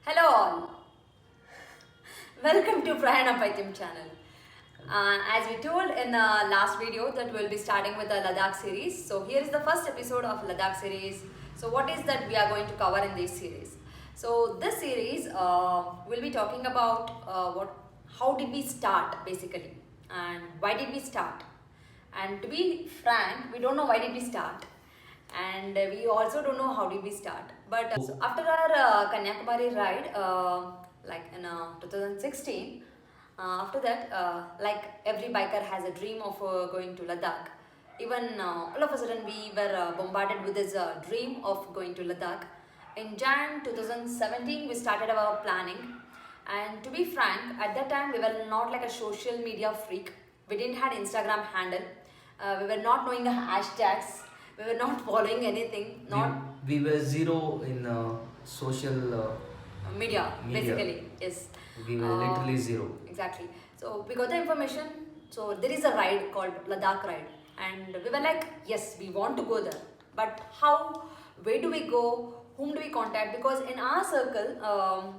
Hello all, welcome to PrayanaPaithyam channel. As we told in the last video that we'll be starting with the Ladakh series. So here is the first episode of Ladakh series. So what is that we are going to cover in this series? So this series we'll be talking about how did we start basically, and why did we start. And to be frank, we don't know why did we start, and we also don't know how did we start. But so after our Kanyakumari ride, like in 2016, after that, like every biker has a dream of going to Ladakh. Even all of a sudden we were bombarded with this dream of going to Ladakh. In Jan 2017, we started our planning. And to be frank, at that time we were not like a social media freak. We didn't had Instagram handle. We were not knowing the hashtags. We were not following anything. We were zero in social Media, media. basically, yes. We were literally zero. Exactly. So we got the information. So there is a ride called Ladakh ride, and we were like, yes, we want to go there. But how? Where do we go? Whom do we contact? Because in our circle,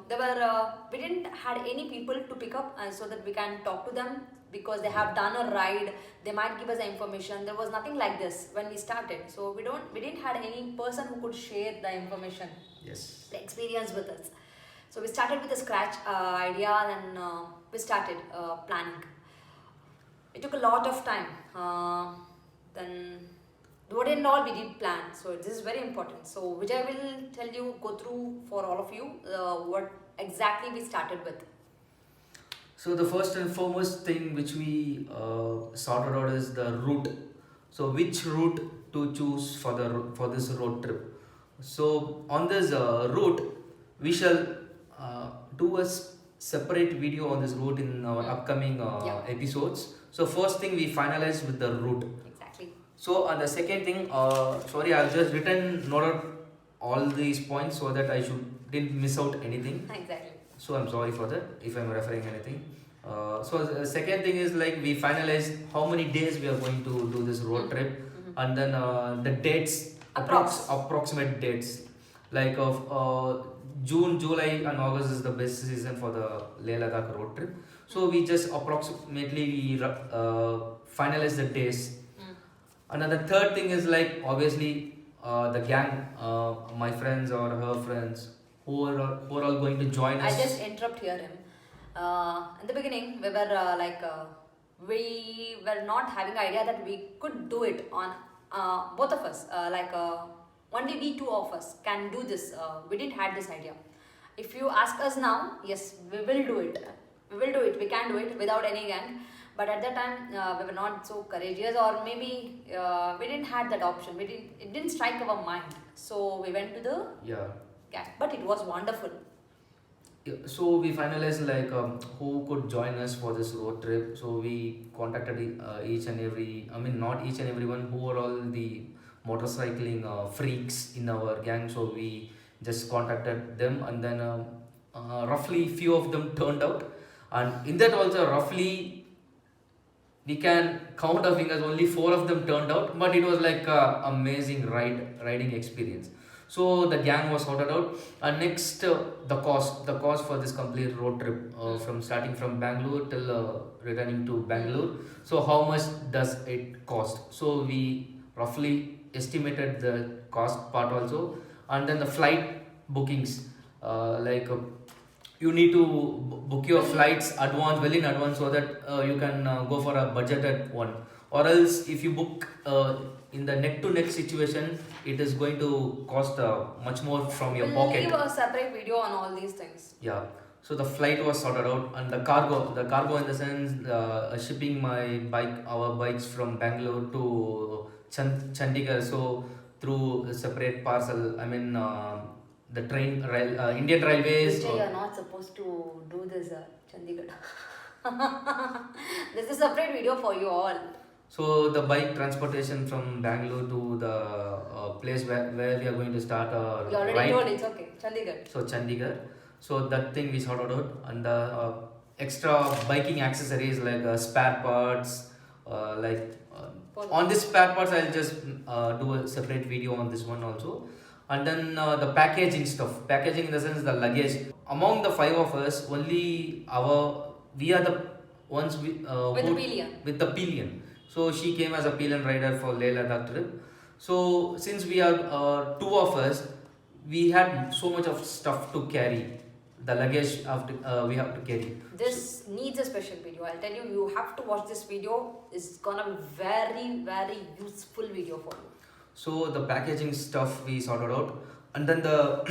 we didn't had any people to pick up, so that we can talk to them because they have done a ride. They might give us the information. There was nothing like this when we started. So we didn't had any person who could share the information, Yes. the experience with us. So we started with a scratch idea, and we started planning. It took a lot of time. Then what and all we did plan. So this is very important. So Vijay will tell you, go through for all of you what exactly we started with. So the first and foremost thing which we sorted out is the route. So which route to choose for this road trip. So on this route, we shall do a separate video on this route in our upcoming episodes. So first thing we finalized with the route. Exactly. So the second thing, sorry, I've just noted all these points so that I didn't miss out anything. Exactly. So I'm sorry for that if I'm referring anything. So the second thing is like we finalized how many days we are going to do this road trip, and then the dates, approximate dates, like of June, July, and August is the best season for the Let-Ladakh road trip. So we just approximately finalize the days. And then the third thing is like obviously the gang, my friends or her friends who are all going to join us. I just interrupt here him. In the beginning, we were not having idea that we could do it on both of us. Only we two of us can do this. We didn't had this idea. If you ask us now, yes, we will do it. We will do it. We can do it without any gang. But at that time, we were not so courageous, or maybe we didn't had that option. It didn't strike our mind. So we went to the gang. But it was wonderful. Yeah, so we finalized like who could join us for this road trip. So we contacted each and every, I mean not each and everyone, who are all the motorcycling freaks in our gang. So we just contacted them, and then roughly few of them turned out, and in that also roughly we can count our fingers, only 4 of them turned out, but it was like a amazing riding experience. So the gang was sorted out, and next the cost for this complete road trip from starting from Bangalore till returning to Bangalore. So how much does it cost? So we roughly estimated the cost part also, and then the flight bookings, you need to book your flights well in advance, so that you can go for a budgeted one, or else if you book in the neck to neck situation, it is going to cost much more from your We'll pocket. leave a separate video on all these things. Yeah. So the flight was sorted out, and the cargo in the sense shipping our bikes from Bangalore to Chandigarh. So through a separate parcel, I mean the Indian Railways. Vijay, you're not supposed to do this, Chandigarh. This is a separate video for you all. So the bike transportation from Bangalore to the place where we are going to start our You already told, it's okay. Chandigarh. So Chandigarh. So that thing we sorted out, and the extra biking accessories like spare parts, on this spare parts I'll just do a separate video on this one also. And then the packaging stuff, packaging in the sense the luggage. Among the five of us, only we are the ones With the pillion. with the pillion. So she came as a pillion rider for Leh-Ladakh trip. So since we are two of us, we had so much of stuff to carry. The luggage we have to carry. This needs a special video. I'll tell you, you have to watch this video. It's gonna be very useful video for you. So the packaging stuff we sorted out, and then the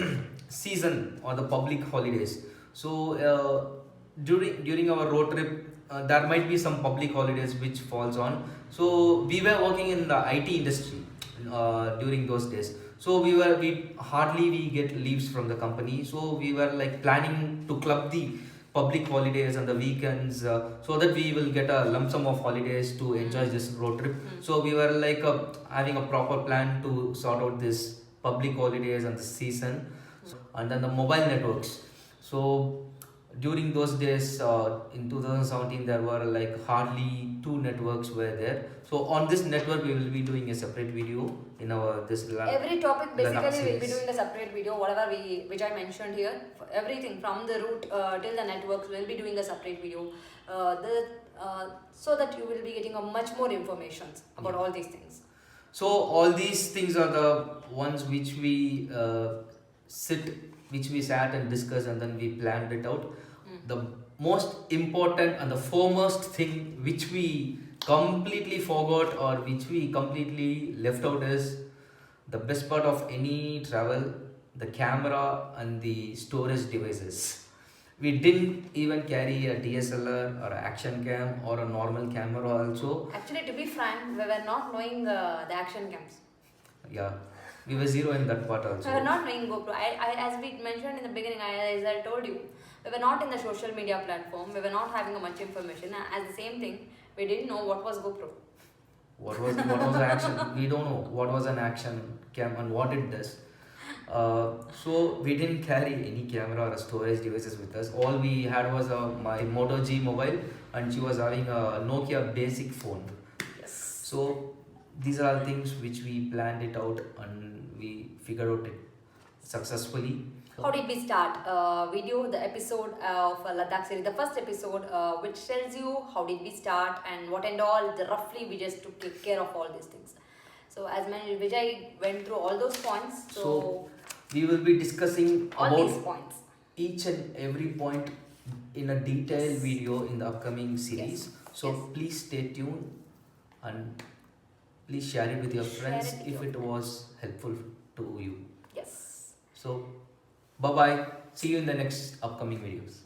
season or the public holidays. So during our road trip, there might be some public holidays which falls on. So we were working in the IT industry during those days. So we hardly get leaves from the company. So we were like planning to club the public holidays and the weekends so that we will get a lump sum of holidays to enjoy this road trip. So we were like having a proper plan to sort out this public holidays and the season. And then the mobile networks. So during those days in 2017 there were like hardly two networks were there. So on this network we will be doing a separate video in our every topic basically Ladakh we'll be series. doing a separate video, whatever which I mentioned here. For everything from the route till the networks, we'll be doing a separate video so that you will be getting a much more information about all these things. So all these things are the ones which we sat and discussed, and then we planned it out. The most important and the foremost thing which we completely forgot or which we completely left out is the best part of any travel, the camera and the storage devices. We didn't even carry a DSLR or action cam or a normal camera also. Actually, to be frank, we were not knowing the action cams. Yeah, we were zero in that part also. We were not knowing GoPro. As we mentioned in the beginning, as I told you, we were not in the social media platform. We were not having much information. As the same thing, we didn't know what was GoPro. What was the action? We don't know what was an action cam and what it does. So we didn't carry any camera or storage devices with us. All we had was my Moto G mobile, and she was having a Nokia basic phone. Yes. So these are things which we planned it out and we figured out it successfully. How did we start? The episode of Ladakh Series, the first episode, which tells you how did we start and what and all. Roughly, we just took care of all these things. So as Vijay went through all those points. So we will be discussing all about these points, each and every point in a detailed video in the upcoming series. So please stay tuned and please share it with your friends if it was helpful to you. Yes. So bye bye. See you in the next upcoming videos.